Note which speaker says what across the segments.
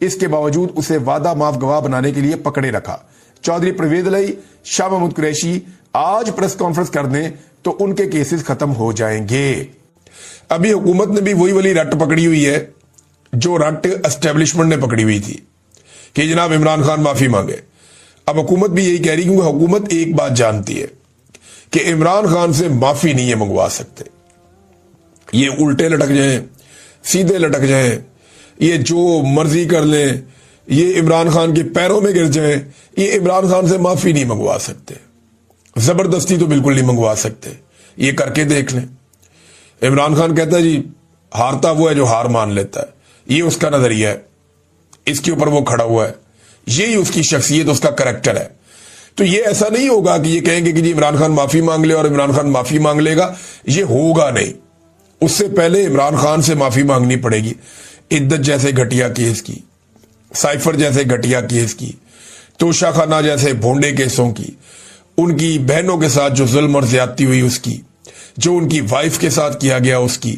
Speaker 1: اس کے باوجود اسے وعدہ معاف گواہ بنانے کے لیے پکڑے رکھا۔ چودھری پرویز علی، شاہ محمود قریشی آج پریس کانفرنس کر دیں تو ان کے کیسز ختم ہو جائیں گے۔ ابھی حکومت نے بھی وہی والی رٹ پکڑی ہوئی ہے جو رٹ اسٹیبلشمنٹ نے پکڑی ہوئی تھی کہ جناب عمران خان معافی مانگے۔ اب حکومت بھی یہی کہہ رہی کیونکہ حکومت ایک بات جانتی ہے کہ عمران خان سے معافی نہیں ہے منگوا سکتے۔ یہ الٹے لٹک جائیں، سیدھے لٹک جائیں، یہ جو مرضی کر لیں، یہ عمران خان کے پیروں میں گر جائیں، یہ عمران خان سے معافی نہیں منگوا سکتے۔ زبردستی تو بالکل نہیں منگوا سکتے، یہ کر کے دیکھ لیں۔ عمران خان کہتا ہے جی ہارتا وہ ہے جو ہار مان لیتا ہے، یہ اس کا نظریہ ہے، اس کے اوپر وہ کھڑا ہوا ہے، یہی اس کی شخصیت، اس کا کریکٹر ہے۔ تو یہ ایسا نہیں ہوگا کہ یہ کہیں گے کہ جی عمران خان معافی مانگ لے اور عمران خان معافی مانگ لے گا، یہ ہوگا نہیں۔ اس سے پہلے عمران خان سے معافی مانگنی پڑے گی عدت جیسے گھٹیا کیس کی، سائفر جیسے گھٹیا کیس کی، توشہ خانہ جیسے بھونڈے کیسوں کی، ان کی بہنوں کے ساتھ جو ظلم اور زیادتی ہوئی اس کی، جو ان کی وائف کے ساتھ کیا گیا اس کی،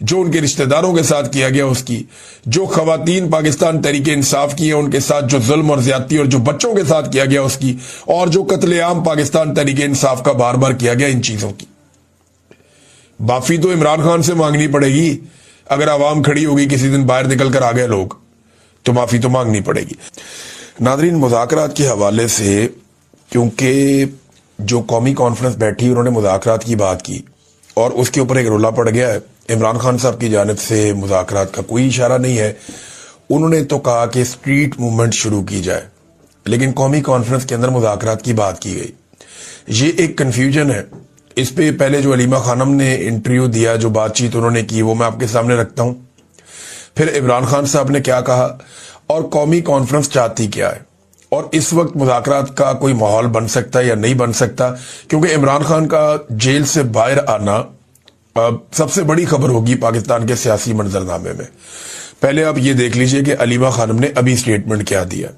Speaker 1: جو ان کے رشتہ داروں کے ساتھ کیا گیا اس کی، جو خواتین پاکستان تحریک انصاف کی ہیں ان کے ساتھ جو ظلم اور زیادتی اور جو بچوں کے ساتھ کیا گیا اس کی، اور جو قتل عام پاکستان تحریک انصاف کا بار بار کیا گیا، ان چیزوں کی معافی تو عمران خان سے مانگنی پڑے گی۔ اگر عوام کھڑی ہوگی کسی دن باہر نکل کر آ گئے لوگ تو معافی تو مانگنی پڑے گی۔ ناظرین، مذاکرات کے حوالے سے کیونکہ جو قومی کانفرنس بیٹھی انہوں نے مذاکرات کی بات کی اور اس کے اوپر ایک رولا پڑ گیا ہے، عمران خان صاحب کی جانب سے مذاکرات کا کوئی اشارہ نہیں ہے۔ انہوں نے تو کہا کہ اسٹریٹ موومنٹ شروع کی جائے، لیکن قومی کانفرنس کے اندر مذاکرات کی بات کی گئی۔ یہ ایک کنفیوژن ہے۔ اس پہ پہلے جو علیمہ خانم نے انٹرویو دیا، جو بات چیت انہوں نے کی، وہ میں آپ کے سامنے رکھتا ہوں۔ پھر عمران خان صاحب نے کیا کہا اور قومی کانفرنس چاہتی کیا ہے، اور اس وقت مذاکرات کا کوئی ماحول بن سکتا ہے یا نہیں بن سکتا، کیونکہ عمران خان کا جیل سے باہر آنا سب سے بڑی خبر ہوگی پاکستان کے سیاسی منظرنامے میں۔ پہلے آپ یہ دیکھ لیجئے کہ علیمہ خانم نے ابھی سٹیٹمنٹ کیا دیا۔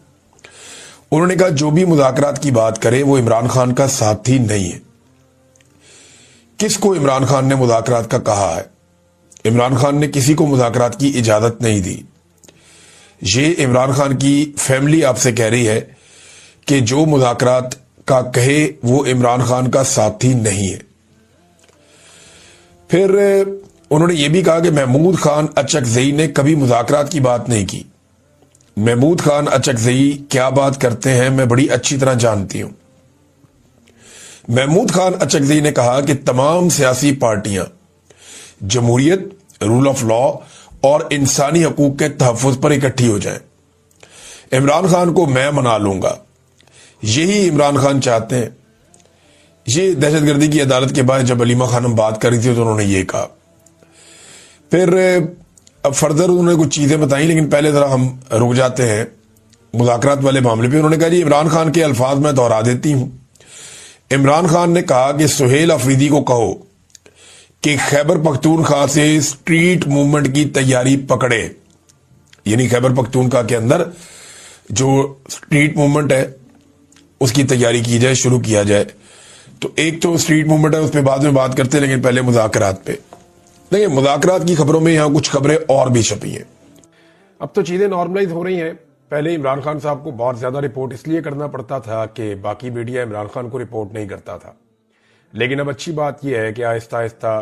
Speaker 1: انہوں نے کہا جو بھی مذاکرات کی بات کرے وہ عمران خان کا ساتھی نہیں ہے۔ کس کو عمران خان نے مذاکرات کا کہا ہے؟ عمران خان نے کسی کو مذاکرات کی اجازت نہیں دی۔ یہ عمران خان کی فیملی آپ سے کہہ رہی ہے کہ جو مذاکرات کا کہے وہ عمران خان کا ساتھی نہیں ہے۔ پھر انہوں نے یہ بھی کہا کہ محمود خان اچکزئی نے کبھی مذاکرات کی بات نہیں کی۔ محمود خان اچکزئی کیا بات کرتے ہیں میں بڑی اچھی طرح جانتی ہوں۔ محمود خان اچکزئی نے کہا کہ تمام سیاسی پارٹیاں جمہوریت، رول آف لا اور انسانی حقوق کے تحفظ پر اکٹھی ہو جائیں۔ عمران خان کو میں منا لوں گا، یہی عمران خان چاہتے ہیں۔ یہ دہشت گردی کی عدالت کے بعد جب علیمہ خانم بات کر رہی تھی تو انہوں نے یہ کہا۔ پھر اب فردر انہوں نے کچھ چیزیں بتائیں، لیکن پہلے ذرا ہم رک جاتے ہیں مذاکرات والے معاملے پہ۔ انہوں نے کہا جی عمران خان کے الفاظ میں دہرا دیتی ہوں۔ عمران خان نے کہا کہ سہیل افریدی کو کہو کہ خیبر پختونخوا سے اسٹریٹ موومنٹ کی تیاری پکڑے، یعنی خیبر پختونخوا کے اندر جو اسٹریٹ موومنٹ ہے اس کی تیاری کی جائے، شروع کیا جائے۔ تو ایک تو اسٹریٹ موومنٹ ہے، اس پہ بعد میں بات کرتے ہیں، لیکن پہلے مذاکرات پہ دیکھیں۔ مذاکرات کی خبروں میں یہاں کچھ خبریں اور بھی چھپی ہیں۔ اب تو چیزیں نارملائز ہو رہی ہیں۔ پہلے عمران خان صاحب کو بہت زیادہ رپورٹ اس لیے کرنا پڑتا تھا کہ باقی میڈیا عمران خان کو رپورٹ نہیں کرتا تھا، لیکن اب اچھی بات یہ ہے کہ آہستہ آہستہ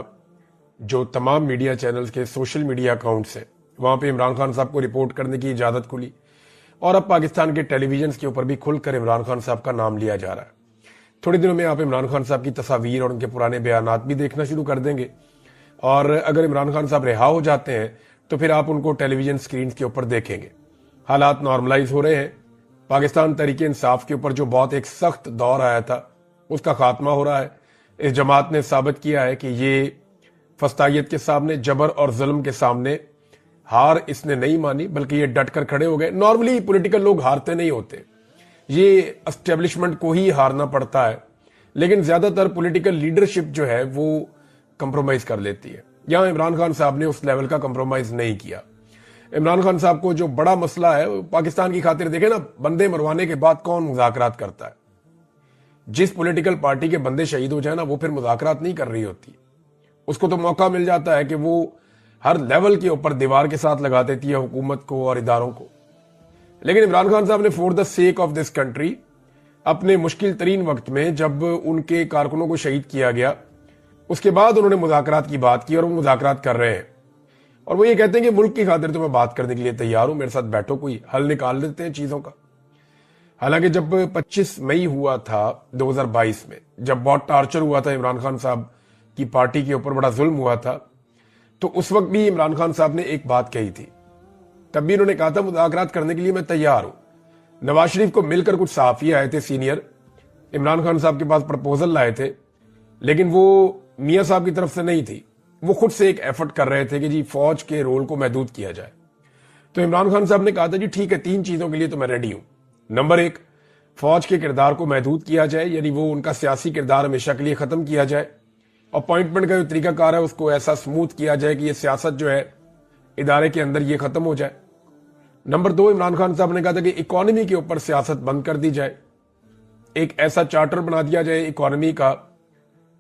Speaker 1: جو تمام میڈیا چینلز کے سوشل میڈیا اکاؤنٹس ہیں وہاں پہ عمران خان صاحب کو رپورٹ کرنے کی اجازت کھلی، اور اب پاکستان کے ٹیلی ویژنز کے اوپر بھی کھل کر عمران خان صاحب کا نام لیا جا رہا ہے۔ تھوڑے دنوں میں آپ عمران خان صاحب کی تصاویر اور ان کے پرانے بیانات بھی دیکھنا شروع کر دیں گے، اور اگر عمران خان صاحب رہا ہو جاتے ہیں تو پھر آپ ان کو ٹیلی ویژن سکرینز کے اوپر دیکھیں گے۔ حالات نارملائز ہو رہے ہیں۔ پاکستان تحریک انصاف کے اوپر جو بہت ایک سخت دور آیا تھا اس کا خاتمہ ہو رہا ہے۔ اس جماعت نے ثابت کیا ہے کہ یہ فسطائیت کے سامنے، جبر اور ظلم کے سامنے ہار اس نے نہیں مانی، بلکہ یہ ڈٹ کر کھڑے ہو گئے۔ نارملی پولیٹیکل لوگ ہارتے نہیں ہوتے، یہ اسٹیبلشمنٹ کو ہی ہارنا پڑتا ہے، لیکن زیادہ تر پولیٹیکل لیڈرشپ جو ہے وہ کمپرومائز کر لیتی ہے۔ یہاں عمران خان صاحب نے اس لیول کا کمپرومائز نہیں کیا۔ عمران خان صاحب کو جو بڑا مسئلہ ہے پاکستان کی خاطر، دیکھیں نا، بندے مروانے کے بعد کون مذاکرات کرتا ہے؟ جس پولیٹیکل پارٹی کے بندے شہید ہو جائیں نا، وہ پھر مذاکرات نہیں کر رہی ہوتی، اس کو تو موقع مل جاتا ہے کہ وہ ہر لیول کے اوپر دیوار کے ساتھ لگا دیتی ہے حکومت کو اور اداروں کو۔ لیکن عمران خان صاحب نے for the sake of this country اپنے مشکل ترین وقت میں جب ان کے کارکنوں کو شہید کیا گیا اس کے بعد انہوں نے مذاکرات کی بات کی اور وہ مذاکرات کر رہے ہیں اور وہ یہ کہتے ہیں کہ ملک کی خاطر تو میں بات کرنے کے لیے تیار ہوں, میرے ساتھ بیٹھو, کوئی حل نکال دیتے ہیں چیزوں کا. حالانکہ جب 25 مئی ہوا تھا 2022 میں, جب بہت ٹارچر ہوا تھا عمران خان صاحب کی پارٹی کے اوپر, بڑا ظلم ہوا تھا, تو اس وقت بھی عمران خان صاحب نے ایک بات کہی تھی. تب بھی انہوں نے کہا تھا مذاکرات کرنے کے لیے میں تیار ہوں. نواز شریف کو مل کر کچھ صحافی آئے تھے سینئر, عمران خان صاحب کے پاس پرپوزل لائے تھے, لیکن وہ میاں صاحب کی طرف سے نہیں تھی. وہ خود سے ایک ایفرٹ کر رہے تھے کہ جی فوج کے رول کو محدود کیا جائے. تو عمران خان صاحب نے کہا تھا جی ٹھیک ہے, 3 چیزوں کے لیے تو میں ریڈی ہوں. نمبر 1, فوج کے کردار کو محدود کیا جائے, یعنی وہ ان کا سیاسی کردار ہمیشہ کے لیے ختم کیا جائے. اپوائنٹمنٹ کا جو طریقہ کار ہے اس کو ایسا سموتھ کیا جائے کہ یہ سیاست جو ہے ادارے کے اندر یہ ختم ہو جائے. نمبر 2, عمران خان صاحب نے کہا تھا کہ اکانومی کے اوپر سیاست بند کر دی جائے. ایک ایسا چارٹر بنا دیا جائے اکانومی کا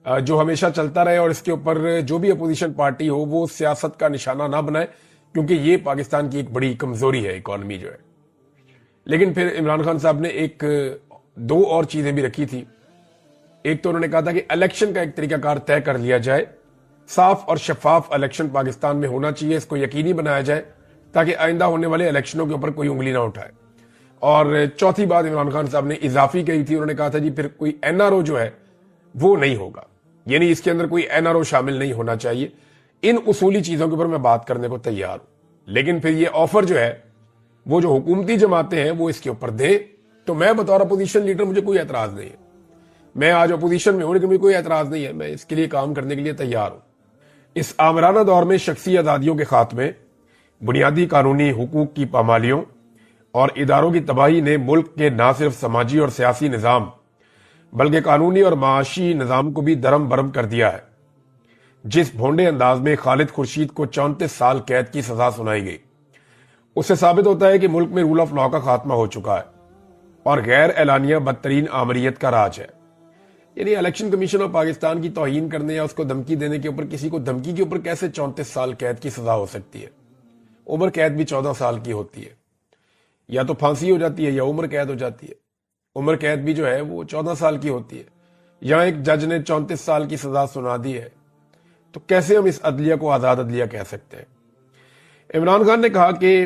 Speaker 1: جو ہمیشہ چلتا رہے, اور اس کے اوپر جو بھی اپوزیشن پارٹی ہو وہ سیاست کا نشانہ نہ بنائے, کیونکہ یہ پاکستان کی ایک بڑی کمزوری ہے اکانومی جو ہے. لیکن پھر عمران خان صاحب نے 2 اور چیزیں بھی رکھی تھی. ایک تو انہوں نے کہا تھا کہ الیکشن کا ایک طریقہ کار طے کر لیا جائے, صاف اور شفاف الیکشن پاکستان میں ہونا چاہیے, اس کو یقینی بنایا جائے تاکہ آئندہ ہونے والے الیکشنوں کے اوپر کوئی انگلی نہ اٹھائے. اور چوتھی بات عمران خان صاحب نے اضافی کہی تھی, انہوں نے کہا تھا جی پھر کوئی این آر او جو ہے وہ نہیں ہوگا, یعنی اس کے اندر کوئی این آر او شامل نہیں ہونا چاہیے. ان اصولی چیزوں کے اوپر میں بات کرنے کو تیار ہوں. لیکن پھر یہ آفر جو ہے وہ جو حکومتی جماعتیں ہیں وہ اس کے اوپر دیں, تو میں بطور اپوزیشن لیڈر مجھے کوئی اعتراض نہیں ہے. میں آج اپوزیشن میں ہوں لیکن مجھے کوئی اعتراض نہیں ہے, میں اس کے لیے کام کرنے کے لیے تیار ہوں. اس آمرانہ دور میں شخصی آزادیوں کے خاتمے, بنیادی قانونی حقوق کی پامالیوں اور اداروں کی تباہی نے ملک کے نہ صرف سماجی اور سیاسی نظام بلکہ قانونی اور معاشی نظام کو بھی درم برم کر دیا ہے. جس بھونڈے انداز میں خالد خورشید کو 34 سال قید کی سزا سنائی گئی, اس سے ثابت ہوتا ہے کہ ملک میں رول آف لا کا خاتمہ ہو چکا ہے اور غیر اعلانیہ بدترین آمریت کا راج ہے. یعنی الیکشن کمیشن آف پاکستان کی توہین کرنے یا اس کو دھمکی دینے کے اوپر, کسی کو دھمکی کے اوپر کیسے 34 سال قید کی سزا ہو سکتی ہے؟ عمر قید بھی 14 سال کی ہوتی ہے, یا تو پھانسی ہو جاتی ہے یا عمر قید ہو جاتی ہے. عمر قید بھی جو ہے وہ 14 سال کی ہوتی ہے. یہاں ایک جج نے 34 سال کی سزا سنا دی ہے, تو کیسے ہم اس عدلیہ کو آزاد عدلیہ کہہ سکتے ہیں؟ عمران خان نے کہا کہ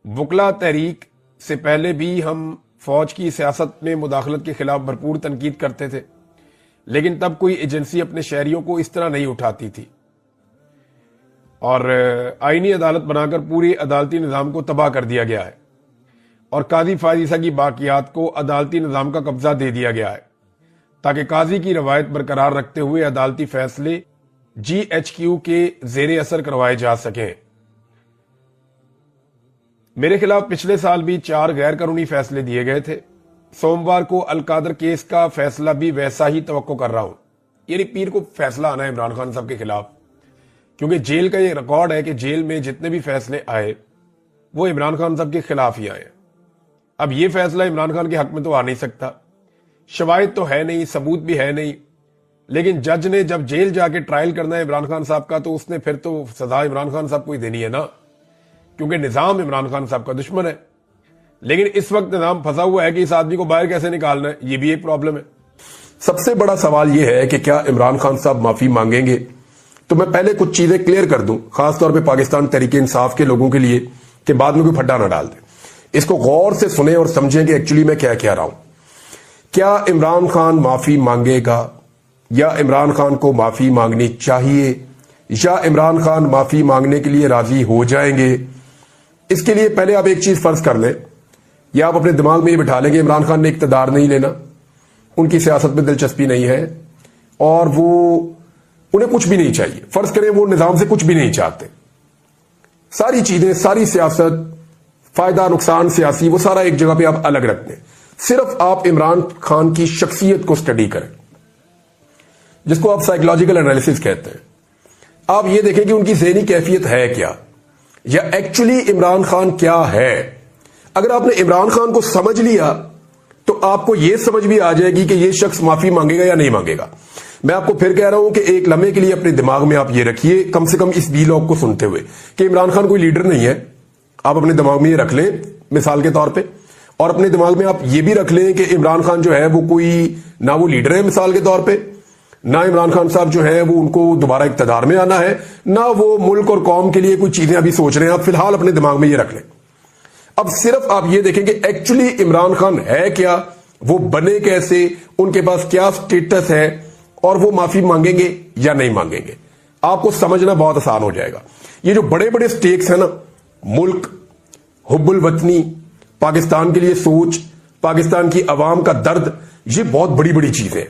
Speaker 1: وکلا تحریک سے پہلے بھی ہم فوج کی سیاست میں مداخلت کے خلاف بھرپور تنقید کرتے تھے, لیکن تب کوئی ایجنسی اپنے شہریوں کو اس طرح نہیں اٹھاتی تھی, اور آئینی عدالت بنا کر پوری عدالتی نظام کو تباہ کر دیا گیا ہے, اور قاضی فائز عیسیٰ کی باقیات کو عدالتی نظام کا قبضہ دے دیا گیا ہے تاکہ قاضی کی روایت برقرار رکھتے ہوئے عدالتی فیصلے GHQ کے زیر اثر کروائے جا سکیں. میرے خلاف پچھلے سال بھی 4 غیر قانونی فیصلے دیے گئے تھے. سوموار کو القادر کیس کا فیصلہ بھی ویسا ہی توقع کر رہا ہوں. یعنی پیر کو فیصلہ آنا ہے عمران خان صاحب کے خلاف, کیونکہ جیل کا یہ ریکارڈ ہے کہ جیل میں جتنے بھی فیصلے آئے وہ عمران خان صاحب کے خلاف ہی آئے. اب یہ فیصلہ عمران خان کے حق میں تو آ نہیں سکتا, شواہد تو ہے نہیں, ثبوت بھی ہے نہیں, لیکن جج نے جب جیل جا کے ٹرائل کرنا ہے عمران خان صاحب کا تو اس نے پھر تو سزا عمران خان صاحب کو ہی دینی ہے نا, کیونکہ نظام عمران خان صاحب کا دشمن ہے. لیکن اس وقت نظام پھنسا ہوا ہے کہ اس آدمی کو باہر کیسے نکالنا ہے, یہ بھی ایک پرابلم ہے. سب سے بڑا سوال یہ ہے کہ کیا عمران خان صاحب معافی مانگیں گے؟ تو میں پہلے کچھ چیزیں کلیئر کر دوں, خاص طور پہ پاکستان تحریک انصاف کے لوگوں کے لیے, کہ بعد میں کوئی پھڈا نہ ڈال دیں. اس کو غور سے سنیں اور سمجھیں کہ ایکچولی میں کیا کہہ رہا ہوں. کیا عمران خان معافی مانگے گا, یا عمران خان کو معافی مانگنی چاہیے, یا عمران خان معافی مانگنے کے لیے راضی ہو جائیں گے؟ اس کے لیے پہلے آپ ایک چیز فرض کر لیں, یا آپ اپنے دماغ میں یہ بٹھا لیں کہ عمران خان نے اقتدار نہیں لینا, ان کی سیاست میں دلچسپی نہیں ہے, اور انہیں کچھ بھی نہیں چاہیے. فرض کریں وہ نظام سے کچھ بھی نہیں چاہتے, ساری چیزیں, ساری سیاست, فائدہ نقصان سیاسی, وہ سارا ایک جگہ پہ آپ الگ رکھتے ہیں. صرف آپ عمران خان کی شخصیت کو سٹڈی کریں, جس کو آپ سائیکولوجیکل انالیسس کہتے ہیں. آپ یہ دیکھیں کہ ان کی ذہنی کیفیت ہے کیا, یا ایکچولی عمران خان کیا ہے. اگر آپ نے عمران خان کو سمجھ لیا تو آپ کو یہ سمجھ بھی آ جائے گی کہ یہ شخص معافی مانگے گا یا نہیں مانگے گا. میں آپ کو پھر کہہ رہا ہوں کہ ایک لمحے کے لیے اپنے دماغ میں آپ یہ رکھیے, کم سے کم اس ویلاگ کو سنتے ہوئے, کہ عمران خان کوئی لیڈر نہیں ہے, آپ اپنے دماغ میں یہ رکھ لیں مثال کے طور پہ, اور اپنے دماغ میں آپ یہ بھی رکھ لیں کہ عمران خان جو ہے وہ کوئی نہ وہ لیڈر ہے مثال کے طور پہ, نہ عمران خان صاحب جو ہے وہ ان کو دوبارہ اقتدار میں آنا ہے, نہ وہ ملک اور قوم کے لیے کوئی چیزیں ابھی سوچ رہے ہیں. آپ فی الحال اپنے دماغ میں یہ رکھ لیں. اب صرف آپ یہ دیکھیں کہ ایکچولی عمران خان ہے کیا, وہ بنے کیسے, ان کے پاس کیا سٹیٹس ہے, اور وہ معافی مانگیں گے یا نہیں مانگیں گے. آپ کو سمجھنا بہت آسان ہو جائے گا. یہ جو بڑے بڑے سٹیکس ہیں نا, ملک, حب الوطنی, پاکستان کے لیے سوچ, پاکستان کی عوام کا درد, یہ بہت بڑی بڑی چیزیں ہیں.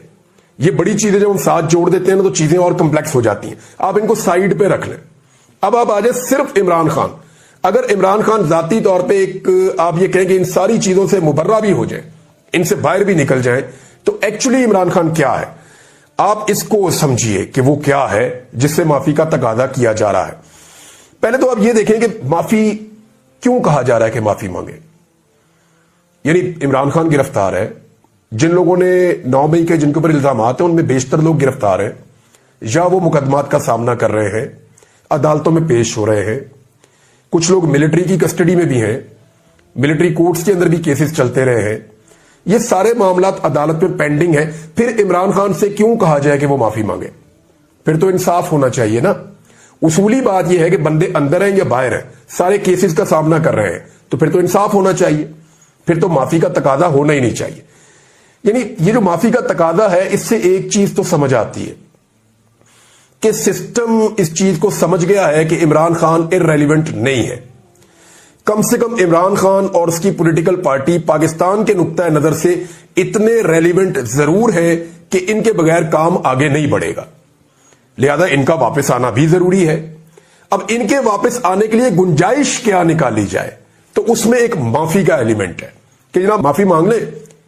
Speaker 1: یہ بڑی چیزیں جب ہم ساتھ جوڑ دیتے ہیں نا تو چیزیں اور کمپلیکس ہو جاتی ہیں. آپ ان کو سائیڈ پہ رکھ لیں. اب آپ آ جائیں صرف عمران خان. اگر عمران خان ذاتی طور پہ ایک آپ یہ کہیں کہ ان ساری چیزوں سے مبرہ بھی ہو جائیں, ان سے باہر بھی نکل جائیں, تو ایکچولی عمران خان کیا ہے آپ اس کو سمجھیے کہ وہ کیا ہے جس سے معافی کا تقاضا کیا جا رہا ہے. پہلے تو آپ یہ دیکھیں کہ معافی کیوں کہا جا رہا ہے کہ معافی مانگے. یعنی عمران خان گرفتار ہے, جن لوگوں نے 9 مئی کے جن کے اوپر الزامات ہیں ان میں بیشتر لوگ گرفتار ہیں, یا وہ مقدمات کا سامنا کر رہے ہیں, عدالتوں میں پیش ہو رہے ہیں. کچھ لوگ ملٹری کی کسٹڈی میں بھی ہیں, ملٹری کورٹس کے اندر بھی کیسز چلتے رہے ہیں. یہ سارے معاملات عدالت میں پینڈنگ ہیں. پھر عمران خان سے کیوں کہا جائے کہ وہ معافی مانگے؟ پھر تو انصاف ہونا چاہیے نا. اصولی بات یہ ہے کہ بندے اندر ہیں یا باہر ہیں, سارے کیسز کا سامنا کر رہے ہیں, تو پھر تو انصاف ہونا چاہیے. پھر تو معافی کا تقاضا ہونا ہی نہیں چاہیے. یعنی یہ جو معافی کا تقاضا ہے, اس سے ایک چیز تو سمجھ آتی ہے کہ سسٹم اس چیز کو سمجھ گیا ہے کہ عمران خان ارریلیونٹ نہیں ہے. کم سے کم عمران خان اور اس کی پولیٹیکل پارٹی پاکستان کے نقطہ نظر سے اتنے ریلیونٹ ضرور ہے کہ ان کے بغیر کام آگے نہیں بڑھے گا. لہذا ان کا واپس آنا بھی ضروری ہے. اب ان کے واپس آنے کے لیے گنجائش کیا نکالی جائے, تو اس میں ایک معافی کا ایلیمنٹ ہے کہ جناب معافی مانگ لیں.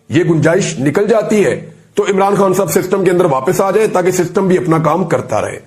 Speaker 1: یہ گنجائش نکل جاتی ہے تو عمران خان صاحب سسٹم کے اندر واپس آ جائے تاکہ سسٹم بھی اپنا کام کرتا رہے.